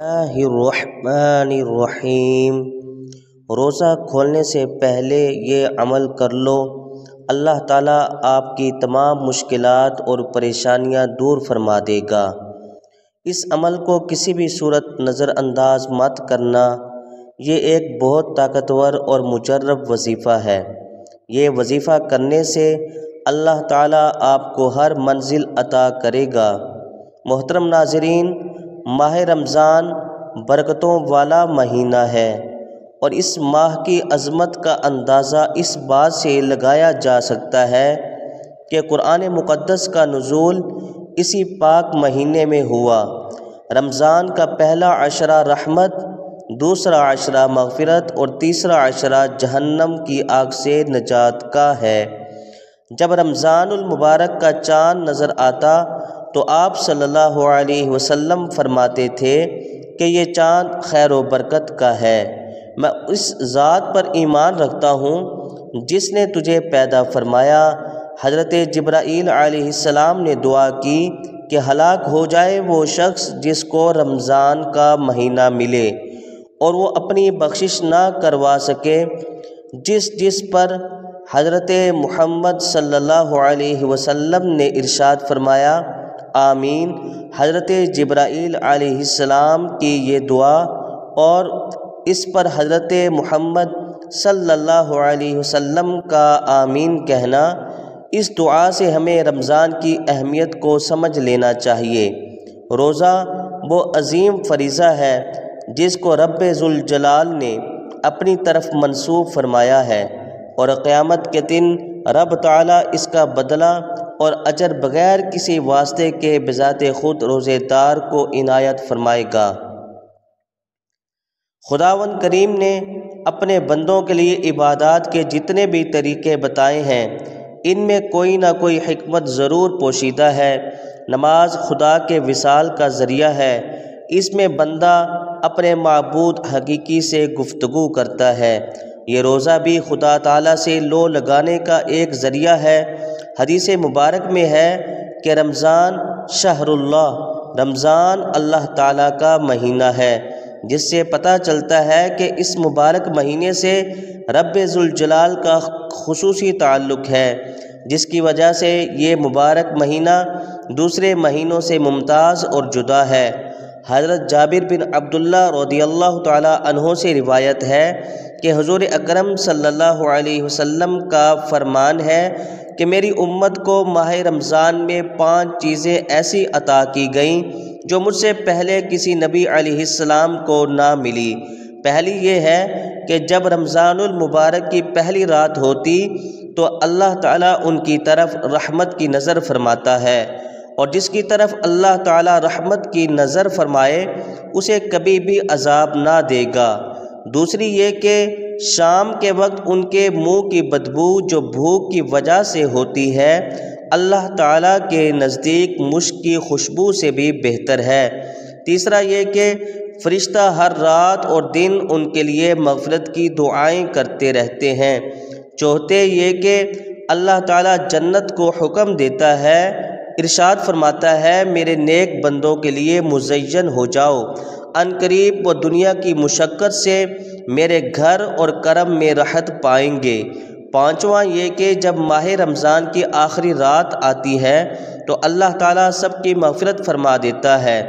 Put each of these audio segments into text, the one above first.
اللہ الرحمن الرحیم۔ روزہ کھولنے سے پہلے یہ عمل کر لو، اللہ تعالیٰ آپ کی تمام مشکلات اور پریشانیاں دور فرما دے گا۔ اس عمل کو کسی بھی صورت نظر انداز مت کرنا، یہ ایک بہت طاقتور اور مجرب وظیفہ ہے۔ یہ وظیفہ کرنے سے اللہ تعالیٰ آپ کو ہر منزل عطا کرے گا۔ محترم ناظرین، ماہ رمضان برکتوں والا مہینہ ہے اور اس ماہ کی عظمت کا اندازہ اس بات سے لگایا جا سکتا ہے کہ قرآن مقدس کا نزول اسی پاک مہینے میں ہوا۔ رمضان کا پہلا عشرہ رحمت، دوسرا عشرہ مغفرت اور تیسرا عشرہ جہنم کی آگ سے نجات کا ہے۔ جب رمضان المبارک کا چاند نظر آتا تو آپ صلی اللہ علیہ وسلم فرماتے تھے کہ یہ چاند خیر و برکت کا ہے۔ میں اس ذات پر ایمان رکھتا ہوں جس نے تجھے پیدا فرمایا۔ حضرت جبرائیل علیہ السلام نے دعا کی کہ ہلاک ہو جائے وہ شخص جس کو رمضان کا مہینہ ملے اور وہ اپنی بخشش نہ کروا سکے۔ جس پر حضرت محمد صلی اللہ علیہ وسلم نے ارشاد فرمایا، آمین۔ حضرت جبرائیل علیہ السلام کی یہ دعا اور اس پر حضرت محمد صلی اللہ علیہ وسلم کا آمین کہنا، اس دعا سے ہمیں رمضان کی اہمیت کو سمجھ لینا چاہیے۔ روزہ وہ عظیم فریضہ ہے جس کو رب ذوالجلال نے اپنی طرف منسوب فرمایا ہے اور قیامت کے دن رب تعالیٰ اس کا بدلہ اور اجر بغیر کسی واسطے کے بذات خود روزے دار کو عنایت فرمائے گا۔ خداوند کریم نے اپنے بندوں کے لیے عبادات کے جتنے بھی طریقے بتائے ہیں، ان میں کوئی نہ کوئی حکمت ضرور پوشیدہ ہے۔ نماز خدا کے وصال کا ذریعہ ہے، اس میں بندہ اپنے معبود حقیقی سے گفتگو کرتا ہے۔ یہ روزہ بھی خدا تعالیٰ سے لو لگانے کا ایک ذریعہ ہے۔ حدیث مبارک میں ہے کہ رمضان شہر اللہ، رمضان اللہ تعالیٰ کا مہینہ ہے، جس سے پتہ چلتا ہے کہ اس مبارک مہینے سے رب ذوالجلال کا خصوصی تعلق ہے، جس کی وجہ سے یہ مبارک مہینہ دوسرے مہینوں سے ممتاز اور جدا ہے۔ حضرت جابر بن عبداللہ رضی اللہ تعالیٰ عنہ سے روایت ہے کہ حضور اکرم صلی اللہ علیہ وسلم کا فرمان ہے کہ میری امت کو ماہ رمضان میں 5 چیزیں ایسی عطا کی گئیں جو مجھ سے پہلے کسی نبی علیہ السلام کو نہ ملی۔ پہلی یہ ہے کہ جب رمضان المبارک کی پہلی رات ہوتی تو اللہ تعالیٰ ان کی طرف رحمت کی نظر فرماتا ہے، اور جس کی طرف اللہ تعالیٰ رحمت کی نظر فرمائے اسے کبھی بھی عذاب نہ دے گا۔ دوسری یہ کہ شام کے وقت ان کے منہ کی بدبو جو بھوک کی وجہ سے ہوتی ہے، اللہ تعالیٰ کے نزدیک مشک کی خوشبو سے بھی بہتر ہے۔ تیسرا یہ کہ فرشتہ ہر رات اور دن ان کے لیے مغفرت کی دعائیں کرتے رہتے ہیں۔ چوتھے یہ کہ اللہ تعالیٰ جنت کو حکم دیتا ہے، ارشاد فرماتا ہے میرے نیک بندوں کے لیے مزین ہو جاؤ، ان قریب وہ دنیا کی مشقت سے میرے گھر اور کرم میں راحت پائیں گے۔ پانچواں یہ کہ جب ماہ رمضان کی آخری رات آتی ہے تو اللہ تعالیٰ سب کی مغفرت فرما دیتا ہے۔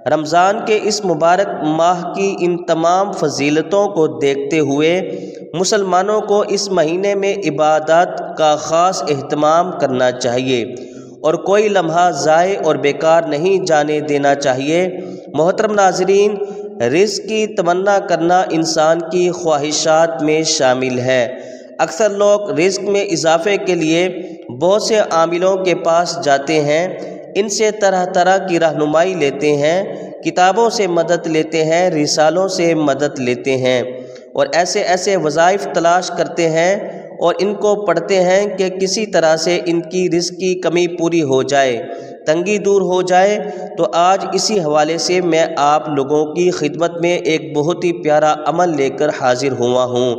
رمضان کے اس مبارک ماہ کی ان تمام فضیلتوں کو دیکھتے ہوئے مسلمانوں کو اس مہینے میں عبادات کا خاص اہتمام کرنا چاہیے اور کوئی لمحہ ضائع اور بیکار نہیں جانے دینا چاہیے۔ محترم ناظرین، رزق کی تمنا کرنا انسان کی خواہشات میں شامل ہے۔ اکثر لوگ رزق میں اضافے کے لیے بہت سے عاملوں کے پاس جاتے ہیں، ان سے طرح طرح کی رہنمائی لیتے ہیں، کتابوں سے مدد لیتے ہیں، رسالوں سے مدد لیتے ہیں اور ایسے وظائف تلاش کرتے ہیں اور ان کو پڑھتے ہیں کہ کسی طرح سے ان کی رزق کی کمی پوری ہو جائے، تنگی دور ہو جائے۔ تو آج اسی حوالے سے میں آپ لوگوں کی خدمت میں ایک بہت ہی پیارا عمل لے کر حاضر ہوا ہوں۔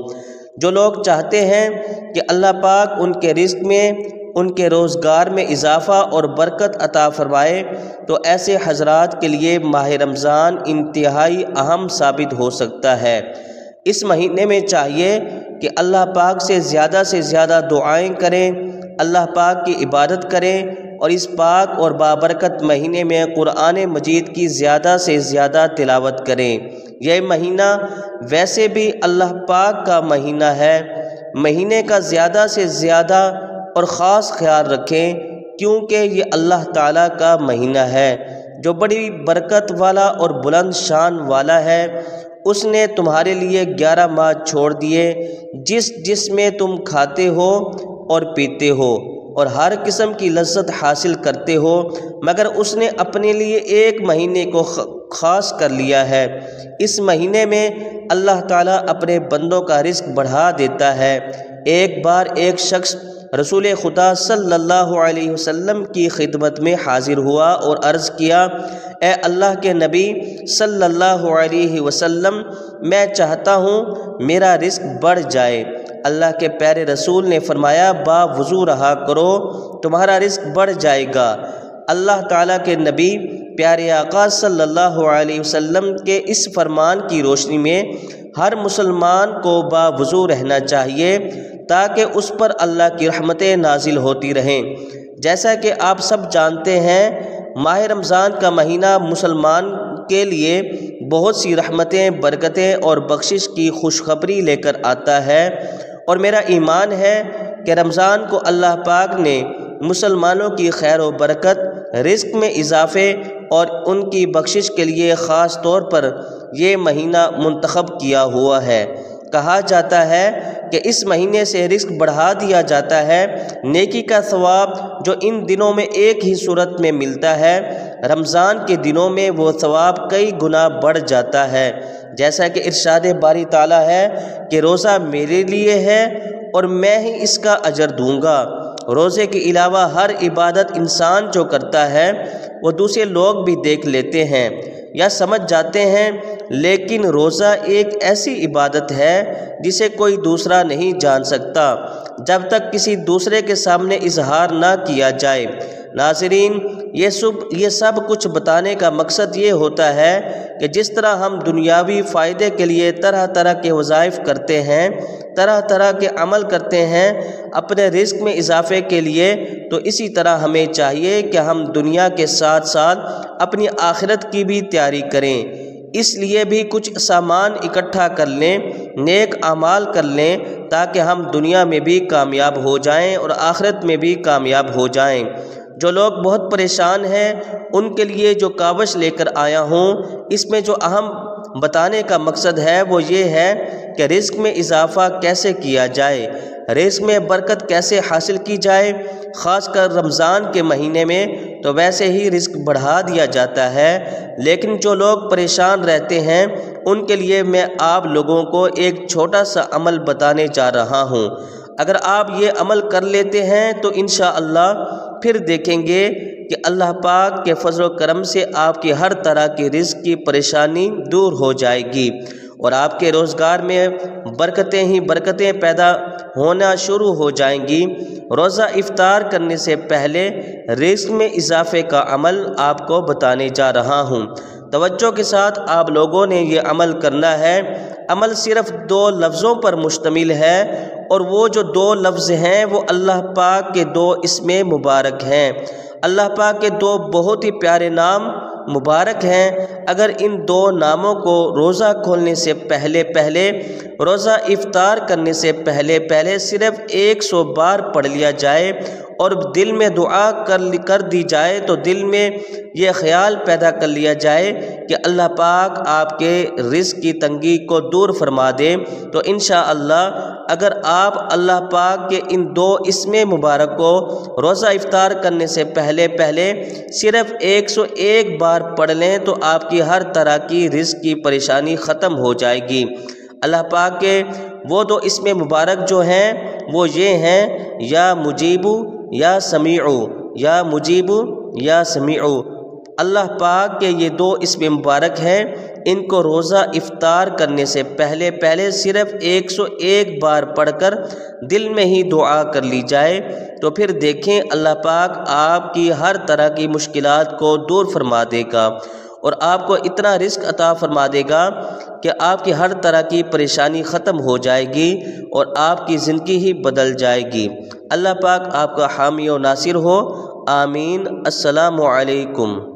جو لوگ چاہتے ہیں کہ اللہ پاک ان کے رزق میں ان کے روزگار میں اضافہ اور برکت عطا فرمائے، تو ایسے حضرات کے لیے ماہ رمضان انتہائی اہم ثابت ہو سکتا ہے۔ اس مہینے میں چاہیے کہ اللہ پاک سے زیادہ دعائیں کریں، اللہ پاک کی عبادت کریں، اور اس پاک اور بابرکت مہینے میں قرآن مجید کی زیادہ سے زیادہ تلاوت کریں۔ یہ مہینہ ویسے بھی اللہ پاک کا مہینہ ہے، مہینے کا زیادہ سے زیادہ اور خاص خیال رکھیں، کیونکہ یہ اللہ تعالیٰ کا مہینہ ہے جو بڑی برکت والا اور بلند شان والا ہے۔ اس نے تمہارے لیے 11 ماہ چھوڑ دیے جس میں تم کھاتے ہو اور پیتے ہو اور ہر قسم کی لذت حاصل کرتے ہو، مگر اس نے اپنے لیے ایک مہینے کو خاص کر لیا ہے۔ اس مہینے میں اللہ تعالیٰ اپنے بندوں کا رزق بڑھا دیتا ہے۔ ایک بار ایک شخص رسول خدا صلی اللہ علیہ وسلم کی خدمت میں حاضر ہوا اور عرض کیا، اے اللہ کے نبی صلی اللہ علیہ وسلم، میں چاہتا ہوں میرا رزق بڑھ جائے۔ اللہ کے پیارے رسول نے فرمایا، با وضو رہا کرو، تمہارا رزق بڑھ جائے گا۔ اللہ تعالیٰ کے نبی پیارے آقا صلی اللہ علیہ وسلم کے اس فرمان کی روشنی میں ہر مسلمان کو با وضو رہنا چاہیے تاکہ اس پر اللہ کی رحمتیں نازل ہوتی رہیں۔ جیسا کہ آپ سب جانتے ہیں، ماہ رمضان کا مہینہ مسلمان کے لیے بہت سی رحمتیں، برکتیں اور بخشش کی خوشخبری لے کر آتا ہے، اور میرا ایمان ہے کہ رمضان کو اللہ پاک نے مسلمانوں کی خیر و برکت، رزق میں اضافے اور ان کی بخشش کے لیے خاص طور پر یہ مہینہ منتخب کیا ہوا ہے۔ کہا جاتا ہے کہ اس مہینے سے رزق بڑھا دیا جاتا ہے۔ نیکی کا ثواب جو ان دنوں میں ایک ہی صورت میں ملتا ہے، رمضان کے دنوں میں وہ ثواب کئی گنا بڑھ جاتا ہے۔ جیسا کہ ارشاد باری تعالیٰ ہے کہ روزہ میرے لیے ہے اور میں ہی اس کا اجر دوں گا۔ روزے کے علاوہ ہر عبادت انسان جو کرتا ہے وہ دوسرے لوگ بھی دیکھ لیتے ہیں یا سمجھ جاتے ہیں، لیکن روزہ ایک ایسی عبادت ہے جسے کوئی دوسرا نہیں جان سکتا جب تک کسی دوسرے کے سامنے اظہار نہ کیا جائے۔ ناظرین، یہ سب کچھ بتانے کا مقصد یہ ہوتا ہے کہ جس طرح ہم دنیاوی فائدے کے لیے طرح طرح کے وظائف کرتے ہیں، طرح طرح کے عمل کرتے ہیں اپنے رزق میں اضافے کے لیے، تو اسی طرح ہمیں چاہیے کہ ہم دنیا کے ساتھ ساتھ اپنی آخرت کی بھی تیاری کریں۔ اس لیے بھی کچھ سامان اکٹھا کر لیں، نیک اعمال کر لیں، تاکہ ہم دنیا میں بھی کامیاب ہو جائیں اور آخرت میں بھی کامیاب ہو جائیں۔ جو لوگ بہت پریشان ہیں ان کے لیے جو کاوش لے کر آیا ہوں، اس میں جو اہم بتانے کا مقصد ہے وہ یہ ہے کہ رزق میں اضافہ کیسے کیا جائے، رزق میں برکت کیسے حاصل کی جائے۔ خاص کر رمضان کے مہینے میں تو ویسے ہی رزق بڑھا دیا جاتا ہے، لیکن جو لوگ پریشان رہتے ہیں ان کے لیے میں آپ لوگوں کو ایک چھوٹا سا عمل بتانے جا رہا ہوں۔ اگر آپ یہ عمل کر لیتے ہیں تو انشاءاللہ پھر دیکھیں گے کہ اللہ پاک کے فضل و کرم سے آپ کی ہر طرح کی رزق کی پریشانی دور ہو جائے گی اور آپ کے روزگار میں برکتیں ہی برکتیں پیدا ہونا شروع ہو جائیں گی۔ روزہ افطار کرنے سے پہلے رزق میں اضافے کا عمل آپ کو بتانے جا رہا ہوں۔ توجہ کے ساتھ آپ لوگوں نے یہ عمل کرنا ہے۔ عمل صرف 2 لفظوں پر مشتمل ہے، اور وہ جو 2 لفظ ہیں وہ اللہ پاک کے 2 اسم مبارک ہیں۔ اللہ پاک کے 2 بہت ہی پیارے نام مبارک ہیں۔ اگر ان 2 ناموں کو روزہ کھولنے سے پہلے روزہ افطار کرنے سے پہلے صرف 100 بار پڑھ لیا جائے اور دل میں دعا کر دی جائے، تو دل میں یہ خیال پیدا کر لیا جائے کہ اللہ پاک آپ کے رزق کی تنگی کو دور فرما دے، تو انشاءاللہ اگر آپ اللہ پاک کے ان 2 اسم مبارک کو روزہ افطار کرنے سے پہلے صرف 101 بار پڑھ لیں تو آپ کی ہر طرح کی رزق کی پریشانی ختم ہو جائے گی۔ اللہ پاک کے وہ 2 اسم مبارک جو ہیں وہ یہ ہیں، یا مجیبو یا سمیعو، یا مجیبو یا سمیعو۔ اللہ پاک کے یہ 2 اسم مبارک ہیں ان کو روزہ افطار کرنے سے پہلے صرف 101 بار پڑھ کر دل میں ہی دعا کر لی جائے تو پھر دیکھیں اللہ پاک آپ کی ہر طرح کی مشکلات کو دور فرما دے گا اور آپ کو اتنا رزق عطا فرما دے گا کہ آپ کی ہر طرح کی پریشانی ختم ہو جائے گی اور آپ کی زندگی ہی بدل جائے گی۔ اللہ پاک آپ کا حامی و ناصر ہو، آمین۔ السلام علیکم۔